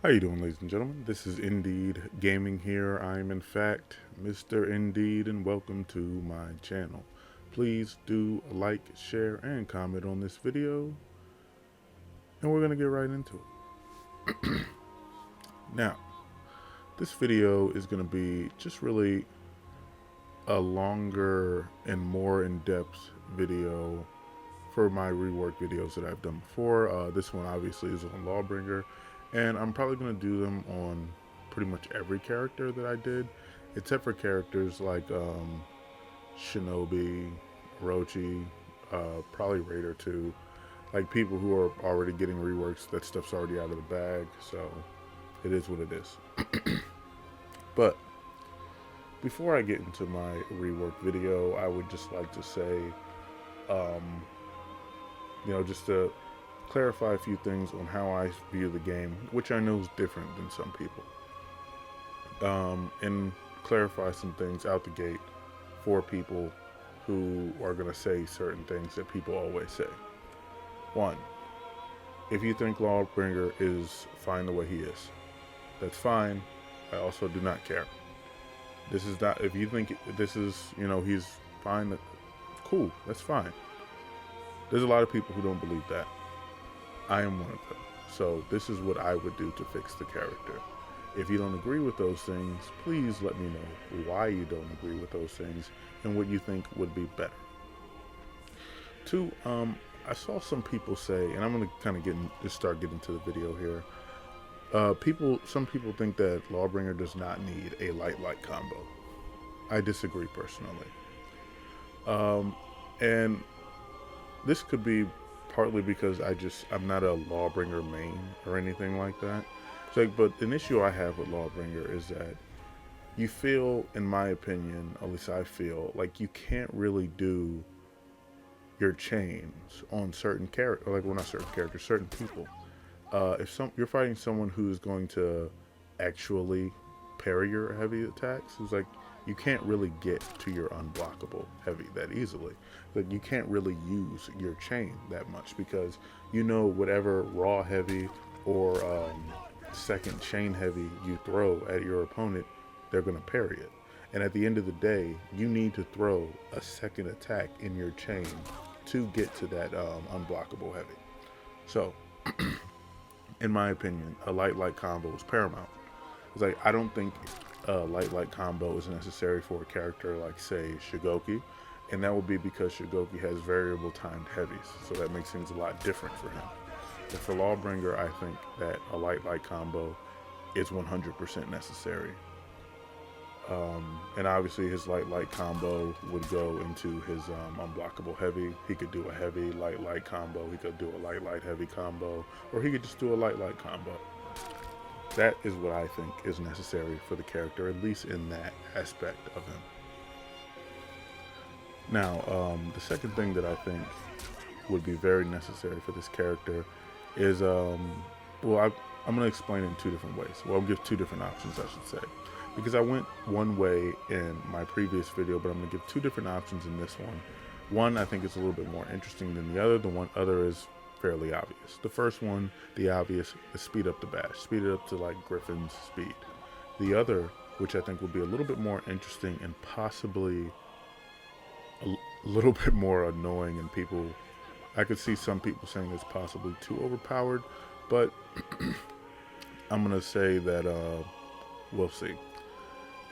How you doing, ladies and gentlemen? This is Indeed Gaming here. I am in fact Mr. Indeed, and welcome to my channel. Please do like, share, and comment on this video, and we're gonna get right into it. Now, this video is gonna be just really a longer and more in-depth video for my rework videos that I've done before. This one obviously is on Lawbringer, and I'm probably going to do them on pretty much every character that I did, except for characters like Shinobi, Orochi, probably Raider too. Like people who are already getting reworks, that stuff's already out of the bag, so it is what it is. But before I get into my rework video, I would just like to say, um, just to clarify a few things on how I view the game, which I know is different than some people, and clarify some things out the gate for people who are going to say certain things that people always say. One, if you think Lawbringer is fine the way he is, that's fine. I also do not care. This is not, if you think this is, he's fine, cool, that's fine. There's a lot of people who don't believe that. I am one of them. So this is what I would do to fix the character. If you don't agree with those things, please let me know why you don't agree with those things and what you think would be better. Two, I saw some people say, and I'm going to kind of start getting to the video here. Some people think that Lawbringer does not need a light combo. I disagree personally. And this could be partly because I'm not a Lawbringer main or anything like that. But an issue I have with Lawbringer is that you feel, in my opinion, at least I feel, like you can't really do your chains on certain characters, like, well, not certain characters, certain people. If you're fighting someone who's going to actually parry your heavy attacks, it's like you can't really get to your unblockable heavy that easily. Like you can't really use your chain that much because whatever raw heavy or second chain heavy you throw at your opponent, they're going to parry it. And at the end of the day, you need to throw a second attack in your chain to get to that unblockable heavy. So, in my opinion, a light combo is paramount. It's like I don't think a light combo is necessary for a character like, say, Shigoki, and that would be because Shigoki has variable timed heavies, so that makes things a lot different for him. But for Lawbringer, I think that a light combo is 100% necessary. And obviously his light combo would go into his unblockable heavy. He could do a heavy light combo. He could do a light heavy combo, or he could just do a light combo. That is what I think is necessary for the character, at least in that aspect of him. Now, the second thing that I think would be very necessary for this character is, I'm going to explain it in two different ways. Well, I'll give two different options, I should say. Because I went one way in my previous video, but I'm going to give two different options in this one. One, I think is a little bit more interesting than the other. The one other is fairly obvious. The first one, the obvious, is speed up the bash. Speed it up to like Griffin's speed. The other, which I think will be a little bit more interesting and possibly a little bit more annoying, and I could see some people saying it's possibly too overpowered, but I'm going to say that we'll see.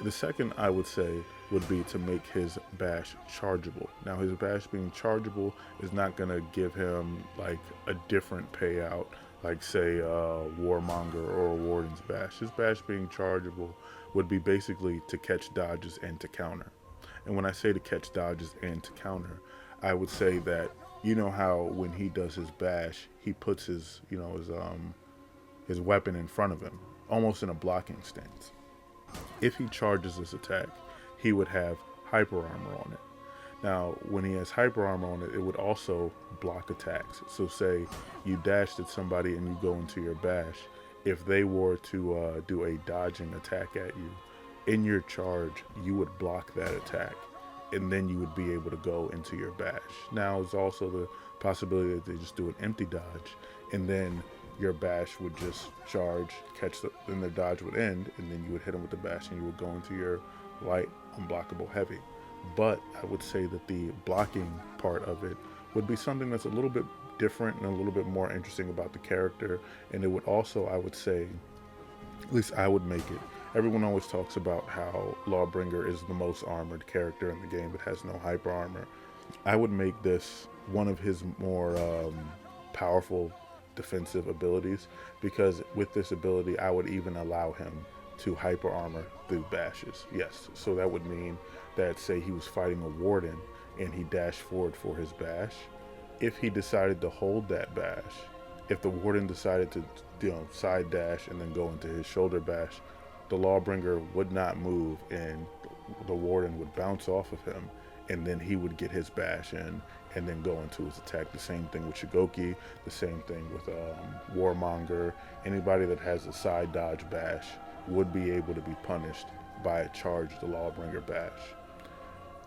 The second, I would say, would be to make his bash chargeable. Now, his bash being chargeable is not going to give him like a different payout, like say Warmonger or Warden's bash. His bash being chargeable would be basically to catch dodges and to counter. And when I say to catch dodges and to counter, I would say that, how when he does his bash, he puts his weapon in front of him, almost in a blocking stance. If he charges this attack, he would have hyper armor on it. Now, when he has hyper armor on it, it would also block attacks. So say you dashed at somebody and you go into your bash. If they were to do a dodging attack at you, in your charge, you would block that attack, and then you would be able to go into your bash. Now, there's also the possibility that they just do an empty dodge, and then your bash would just charge, then the dodge would end, and then you would hit him with the bash, and you would go into your light, unblockable heavy. But I would say that the blocking part of it would be something that's a little bit different and a little bit more interesting about the character. And it would also, I would say, at least I would make it. Everyone always talks about how Lawbringer is the most armored character in the game, but has no hyper armor. I would make this one of his more powerful defensive abilities, because with this ability, I would even allow him to hyper armor through bashes. Yes, so that would mean that, say he was fighting a warden and he dashed forward for his bash. If he decided to hold that bash, if the warden decided to side dash and then go into his shoulder bash, the Lawbringer would not move, and the warden would bounce off of him, and then he would get his bash in and then go into his attack. The same thing with Shigoki, the same thing with Warmonger. Anybody that has a side dodge bash would be able to be punished by a charged Lawbringer bash.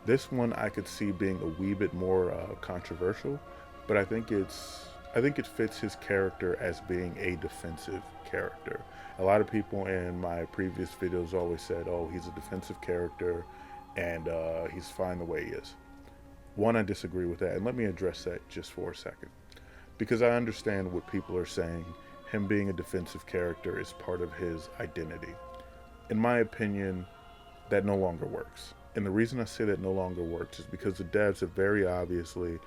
This one I could see being a wee bit more controversial, but I think it fits his character as being a defensive character. A lot of people in my previous videos always said, oh, he's a defensive character and he's fine the way he is. One, I disagree with that, and let me address that just for a second. Because I understand what people are saying, him being a defensive character is part of his identity. In my opinion, that no longer works. And the reason I say that no longer works is because the devs have very obviously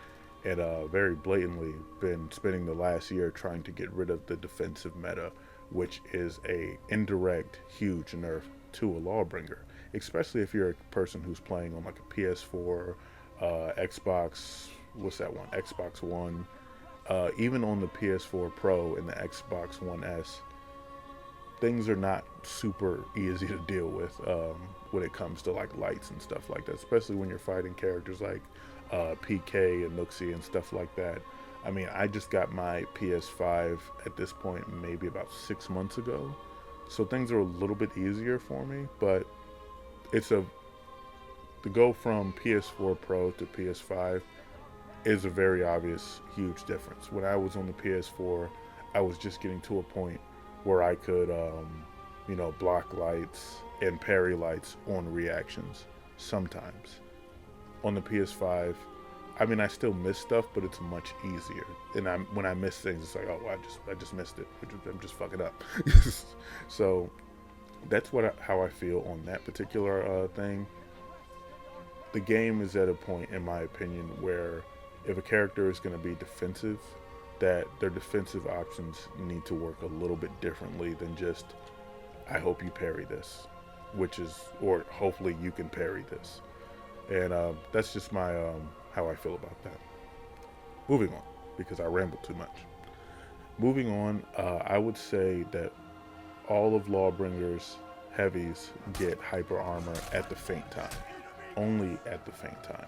and very blatantly been spending the last year trying to get rid of the defensive meta, which is a indirect, huge nerf to a Lawbringer, especially if you're a person who's playing on like a PS4, Xbox, Xbox One, even on the PS4 Pro and the Xbox One S. Things are not super easy to deal with when it comes to like lights and stuff like that, especially when you're fighting characters like PK and Nooksy and stuff like that. I mean, I just got my PS5 at this point maybe about 6 months ago, so things are a little bit easier for me, but to go from PS4 Pro to PS5 is a very obvious huge difference. When I was on the PS4, I was just getting to a point where I could block lights and parry lights on reactions sometimes. On the PS5, I mean, I still miss stuff, but it's much easier. And when I miss things, it's like, oh, I just missed it. I'm just fucking up. So that's how I feel on that particular thing. The game is at a point, in my opinion, where if a character is going to be defensive, that their defensive options need to work a little bit differently than just, I hope you parry this, or hopefully you can parry this. And that's just my how I feel about that. Moving on, because I rambled too much. Moving on, I would say that all of Lawbringer's heavies get hyper armor at the faint time. Only at the faint time.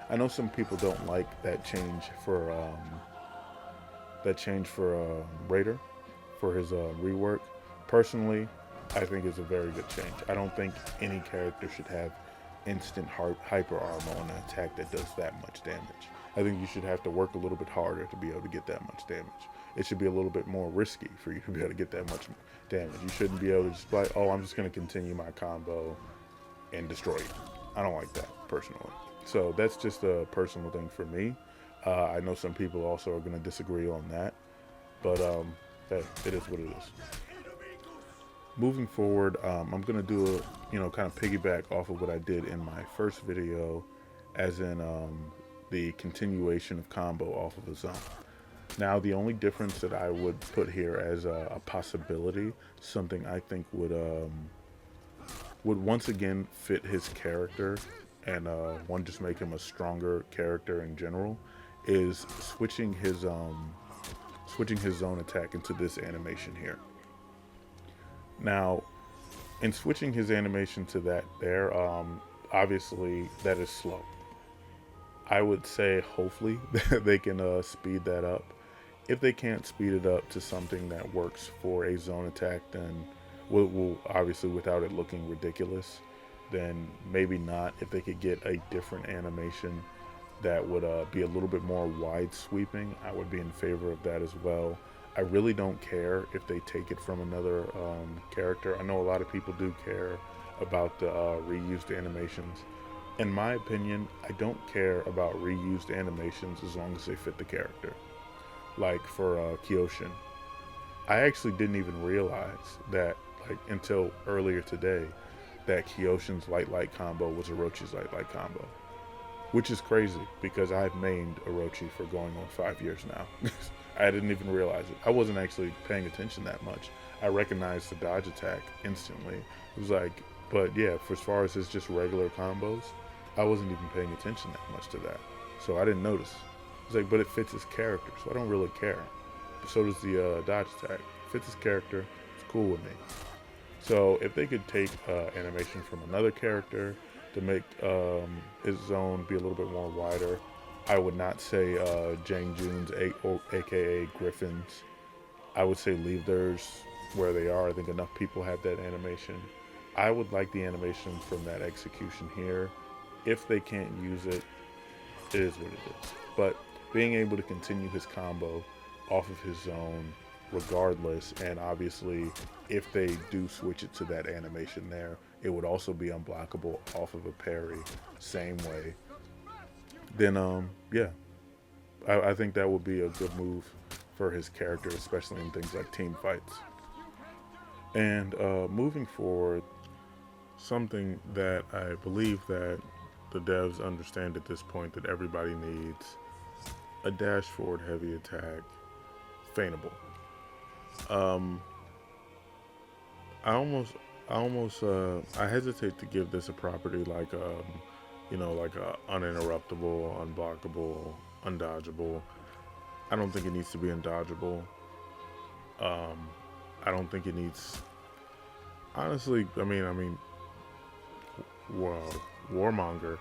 I know some people don't like that change for Raider, for his rework. Personally, I think it's a very good change. I don't think any character should have instant hyper armor on an attack that does that much damage. I think you should have to work a little bit harder to be able to get that much damage. It should be a little bit more risky for you to be able to get that much damage. You shouldn't be able to just be like, oh, I'm just going to continue my combo and destroy you. I don't like that, personally. So that's just a personal thing for me. I know some people also are going to disagree on that, but it is what it is. Moving forward, I'm going to do a, kind of piggyback off of what I did in my first video, as in the continuation of combo off of a zone. Now, the only difference that I would put here as a possibility, something I think would once again fit his character, and just make him a stronger character in general, is switching his zone attack into this animation here. Now, in switching his animation to that there, obviously that is slow. I would say hopefully they can speed that up. If they can't speed it up to something that works for a zone attack, then we'll obviously, without it looking ridiculous, then maybe not. If they could get a different animation that would be a little bit more wide sweeping, I would be in favor of that as well. I really don't care if they take it from another character. I know a lot of people do care about the reused animations. In my opinion, I don't care about reused animations as long as they fit the character. Like for Kyoshin, I actually didn't even realize that, like, until earlier today, that Kyoshin's light combo was Orochi's light combo, which is crazy because I've mained Orochi for going on 5 years now. I didn't even realize it. I wasn't actually paying attention that much. I recognized the dodge attack instantly. It was like, but yeah, for as far as his just regular combos, I wasn't even paying attention that much to that. So I didn't notice. It's like, but it fits his character, so I don't really care. So does the dodge attack. It fits his character. It's cool with me. So if they could take animation from another character to make his zone be a little bit more wider, I would not say Jang Jun's, aka Griffin's. I would say leave theirs where they are. I think enough people have that animation. I would like the animation from that execution here. If they can't use it, it is what it is. But being able to continue his combo off of his zone regardless, and obviously if they do switch it to that animation there, it would also be unblockable off of a parry, same way. Then yeah, I think that would be a good move for his character, especially in things like team fights. And moving forward, something that I believe that the devs understand at this point that everybody needs: a dash forward heavy attack, feintable. Um, I hesitate to give this a property like like a uninterruptible, unblockable, undodgeable. I don't think it needs to be undodgeable. Um, I don't think it needs. Honestly, Warmonger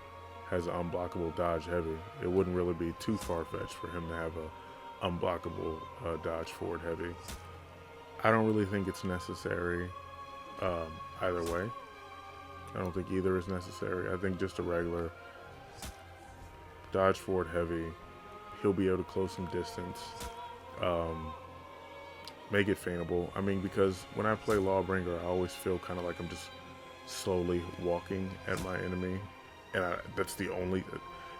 has an unblockable dodge heavy. It wouldn't really be too far fetched for him to have a unblockable dodge forward heavy. I don't really think it's necessary either way. I don't think either is necessary. I think just a regular dodge forward heavy, he'll be able to close some distance, make it feintable. Because when I play Lawbringer, I always feel kind of like I'm just slowly walking at my enemy, and that's the only.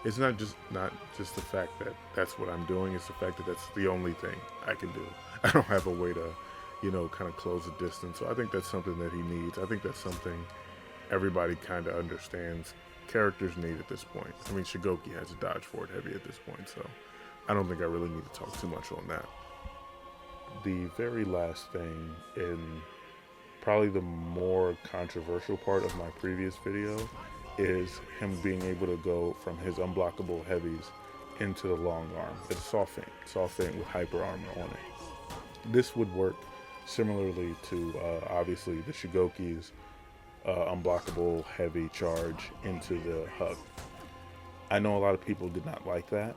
It's not just the fact that that's what I'm doing. It's the fact that that's the only thing I can do. I don't have a way to, kind of close the distance. So I think that's something that he needs. I think that's something everybody kind of understands characters need at this point. Shigoki has a dodge forward heavy at this point, so I don't think I really need to talk too much on that. The very last thing, in probably the more controversial part of my previous video, is him being able to go from his unblockable heavies into the long arm. It's a soft feint with hyper armor on it. This would work similarly to obviously the Shigoki's unblockable heavy charge into the hug. I know a lot of people did not like that.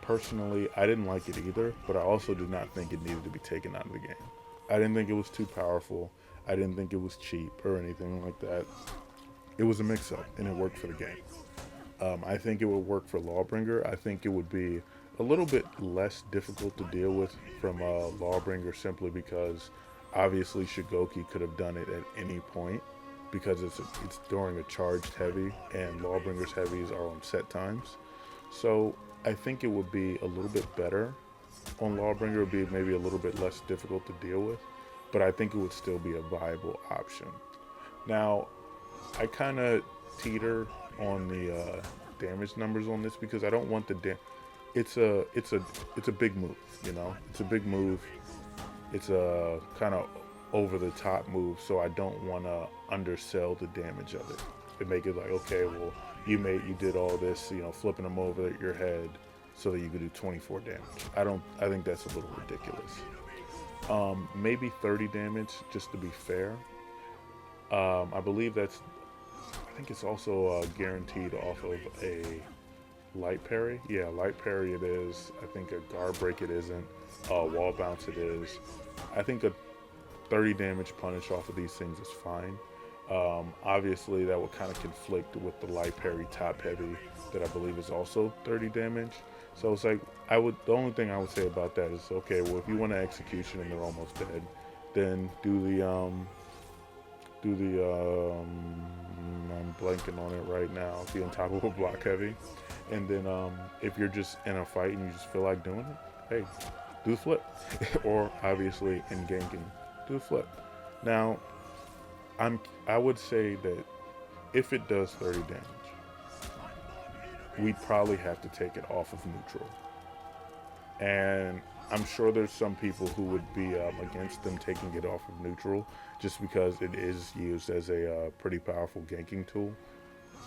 Personally, I didn't like it either, but I also did not think it needed to be taken out of the game. I didn't think it was too powerful. I didn't think it was cheap or anything like that. It was a mix-up, and it worked for the game. I think it would work for Lawbringer. I think it would be a little bit less difficult to deal with from Lawbringer, simply because obviously Shigoki could have done it at any point, because it's during a charged heavy, and Lawbringer's heavies are on set times. So I think it would be a little bit better on Lawbringer. It would be maybe a little bit less difficult to deal with, but I think it would still be a viable option. Now, I kind of teeter on the damage numbers on this, because I don't want the it's a big move, it's a big move. It's a kind of over the top move, so I don't want to undersell the damage of it and make it like, okay, well, you did all this, flipping them over your head so that you could do 24 damage. I think that's a little ridiculous. Maybe 30 damage just to be fair. I believe I think it's also guaranteed off of a light parry. Yeah, light parry it is. I think a guard break it isn't. Wall bounce it is. I think a 30 damage punish off of these things is fine. Obviously, that would kind of conflict with the light parry top heavy that I believe is also 30 damage. So it's like the only thing I would say about that is, okay, well, if you want an execution and they're almost dead, then I'm blanking on it right now. Be on top of a block heavy, and then if you're just in a fight and you just feel like doing it, hey, do the flip, or obviously in ganking, do the flip. Now, I would say that if it does 30 damage, we'd probably have to take it off of neutral. And I'm sure there's some people who would be against them taking it off of neutral just because it is used as a pretty powerful ganking tool.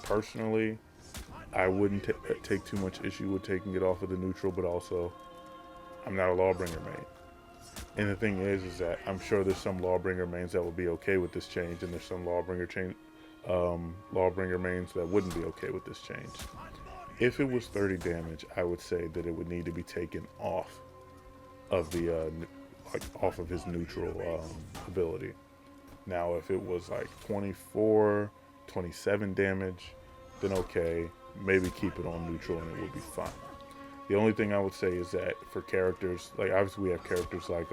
Personally, I wouldn't take too much issue with taking it off of the neutral, but also, I'm not a Lawbringer main. And the thing is that I'm sure there's some Lawbringer mains that will be okay with this change, and there's some Lawbringer mains that wouldn't be okay with this change. If it was 30 damage, I would say that it would need to be taken off of the off of his neutral ability. Now, if it was like 24, 27 damage, then okay, maybe keep it on neutral and it would be fine. The only thing I would say is that for characters, like obviously we have characters like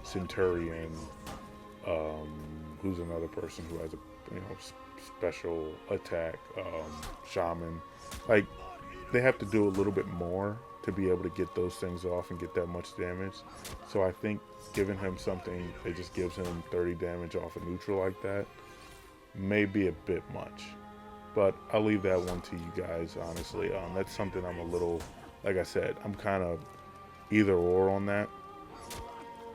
Centurion, who's another person who has a special attack, Shaman. Like they have to do a little bit more to be able to get those things off and get that much damage. So I think giving him something that just gives him 30 damage off a neutral like that may be a bit much. But I'll leave that one to you guys, honestly. That's something I'm a little, like I said, I'm kind of either or on that.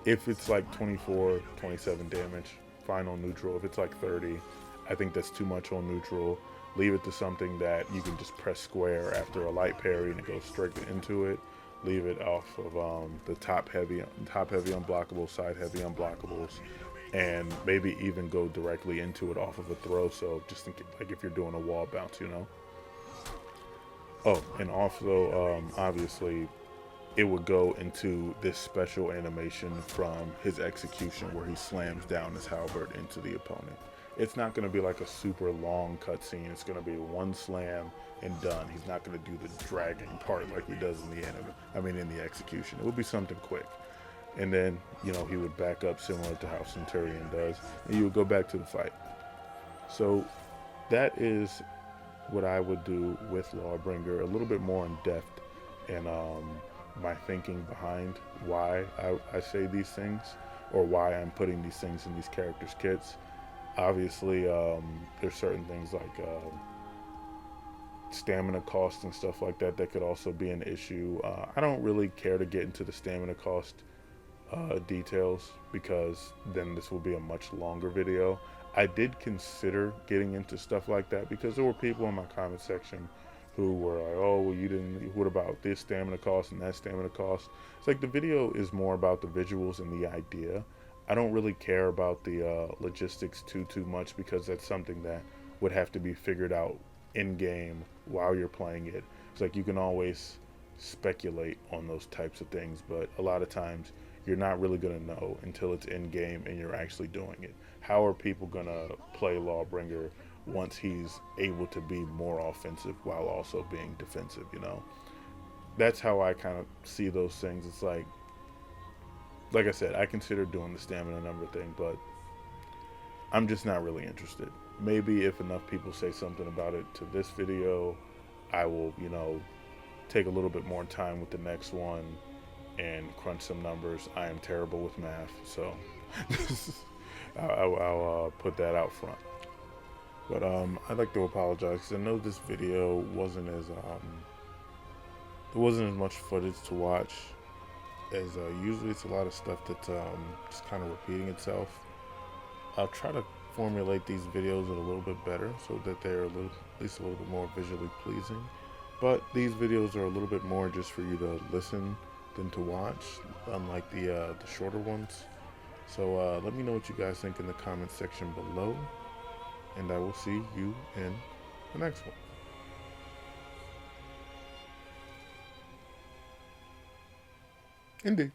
If it's like 24, 27 damage, fine on neutral. If it's like 30, I think that's too much on neutral. Leave it to something that you can just press square after a light parry and it goes straight into it. Leave it off of the top heavy unblockables, side heavy unblockables, and maybe even go directly into it off of a throw. So just in case, like if you're doing a wall bounce, Oh, and also obviously it would go into this special animation from his execution where he slams down his halberd into the opponent. It's not going to be like a super long cutscene. It's going to be one slam and done. He's not going to do the dragging part like he does in the anime. In the execution. It would be something quick. And then, he would back up similar to how Centurion does. And you would go back to the fight. So that is what I would do with Lawbringer, a little bit more in depth and my thinking behind why I say these things or why I'm putting these things in these characters' kits. Obviously, there's certain things like stamina cost and stuff like that that could also be an issue. I don't really care to get into the stamina cost details because then this will be a much longer video. I did consider getting into stuff like that because there were people in my comment section who were like, oh, well, what about this stamina cost and that stamina cost? It's like the video is more about the visuals and the idea. I don't really care about the logistics too much because that's something that would have to be figured out in game while you're playing it. It's like you can always speculate on those types of things, but a lot of times you're not really going to know until it's in game and you're actually doing it. How are people going to play Lawbringer once he's able to be more offensive while also being defensive, That's how I kind of see those things. It's like I said, I consider doing the stamina number thing, but I'm just not really interested. Maybe if enough people say something about it to this video, I will, take a little bit more time with the next one and crunch some numbers. I am terrible with math, so I'll put that out front. But I'd like to apologize because I know this video wasn't as there wasn't as much footage to watch as usually. It's a lot of stuff that's just kind of repeating itself. I'll try to formulate these videos a little bit better so that they're at least a little bit more visually pleasing. But these videos are a little bit more just for you to listen than to watch, unlike the shorter ones. So let me know what you guys think in the comment section below, and I will see you in the next one. Indeed.